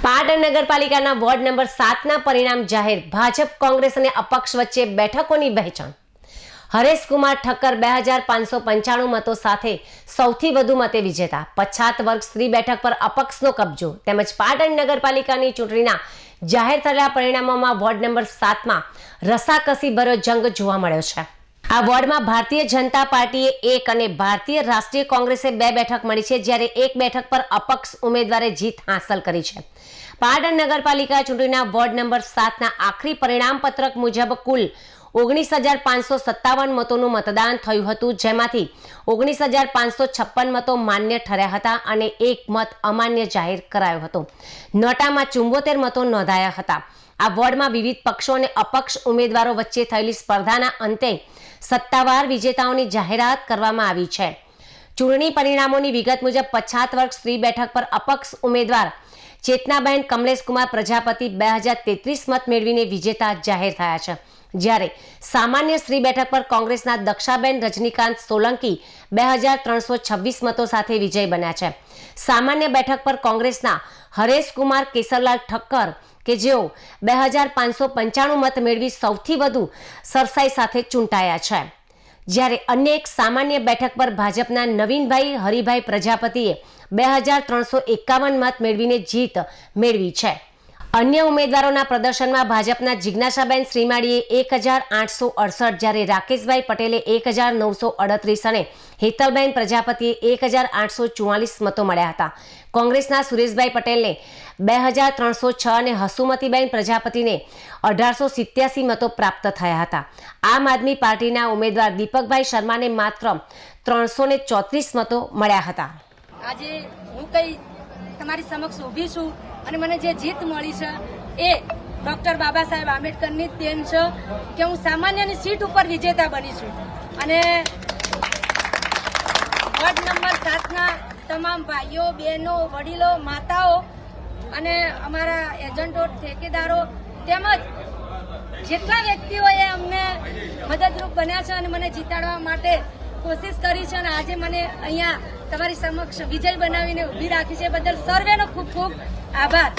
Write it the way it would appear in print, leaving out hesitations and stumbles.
પાટણ નગરપાલિકાના ward number 7ના પરિણામ જાહેર। ભાજપ કોંગ્રેસ અને અપક્ષ વચ્ચે બેઠકોની વહેંચણ। હરેશકુમાર ઠક્કર 2595 મતો સાથે સૌથી વધુ મતે વિજેતા। પછાત વર્ગ સ્ત્રી બેઠક પર અપક્ષનો કબજો। તેમજ પાટણ નગરપાલિકાની ચૂંટણીના જાહેર થયેલા પરિણામોમાં વોર્ડ નંબર 7માં રસાકસી ભર્યો જંગ જોવા મળ્યો છે। આ વોર્ડમાં ભારતીય જનતા પાર્ટીએ 1 અને ભારતીય રાષ્ટ્રીય કોંગ્રેસે 2 બેઠક મળી છે, જ્યારે 1 બેઠક પર અપક્ષ ઉમેદવારે જીત હાંસલ કરી છે। પાટણ નગરપાલિકા ચૂંટણીના વોર્ડ નંબર 7ના આખરી પરિણામ પત્રક મુજબ કુલ 19,557 મતોનું મતદાન થયું હતું, જેમાંથી 19,556 મતો માન્ય ઠર્યા હતા અને 1 મત અમાન્ય જાહેર કરાયો હતો। નોટામાં 74 મતો નોંધાયા હતા। આ વોર્ડમાં વિવિધ પક્ષો અને અપક્ષ ઉમેદવારો વચ્ચે થયેલી સ્પર્ધાના અંતે સત્તાવાર વિજેતાઓની જાહેરાત કરવામાં આવી છે। ચૂંટણી પરિણામોની વિગત મુજબ પછાત વર્ગ સ્ત્રી બેઠક પર અપક્ષ ઉમેદવાર ચેતનાબેન કમલેશકુમાર પ્રજાપતિ 2033 મત મેળવીને વિજેતા જાહેર થયા છે, જ્યારે સામાન્ય સ્ત્રી બેઠક પર કોંગ્રેસના દક્ષાબેન રજનીકાંત સોલંકી 2326 મતો સાથે વિજય બન્યા છે। સામાન્ય બેઠક પર કોંગ્રેસના હરેશકુમાર કેસરલાલ ઠક્કર કે જેઓ 2595 મત મેળવી સૌથી વધુ સરસાઈ સાથે ચૂંટાયા છે, જ્યારે અન્ય એક સામાન્ય બેઠક પર ભાજપના નવીનભાઈ હરિભાઈ પ્રજાપતિએ 2351 મત મેળવીને જીત મેળવી છે। અન્ય ઉમેદવારોના પ્રદર્શનમાં ભાજપના જિજ્ઞાસાબેન શ્રીમાળીએ 1868, જ્યારે રાકેશભાઈ પટેલે 1938 અને હેતલબેન પ્રજાપતિએ 1844 મતો મળ્યા હતા। કોંગ્રેસના સુરેશભાઈ પટેલને 2306 અને હસુમતીબેન પ્રજાપતિને 1887 મતો પ્રાપ્ત થયા હતા। આમ આદમી પાર્ટીના ઉમેદવાર દીપકભાઈ શર્માને માત્ર 334 મતો મળ્યા હતા। આજે હું કઈ તમારી સમક્ષ ઊભી છું અને મને જે જીત મળી છે એ ડોક્ટર બાબા સાહેબ આંબેડકરની દેન છે કે હું સામાન્યની સીટ ઉપર વિજેતા બની છું। અને વોર્ડ નંબર 7ના તમામ ભાઈઓ, બહેનો, વડીલો, માતાઓ અને અમારા એજન્ટો, ઠેકેદારો તેમજ જેટલા વ્યક્તિઓએ અમને મદદરૂપ બન્યા છે અને મને જીતાડવા માટે કોશિશ કરી છે અને આજે મને અહીંયા તમારી સમક્ષ વિજય બનાવીને ઊભી રાખી છે, બદલ સર્વેનો ખૂબ ખૂબ આભાર।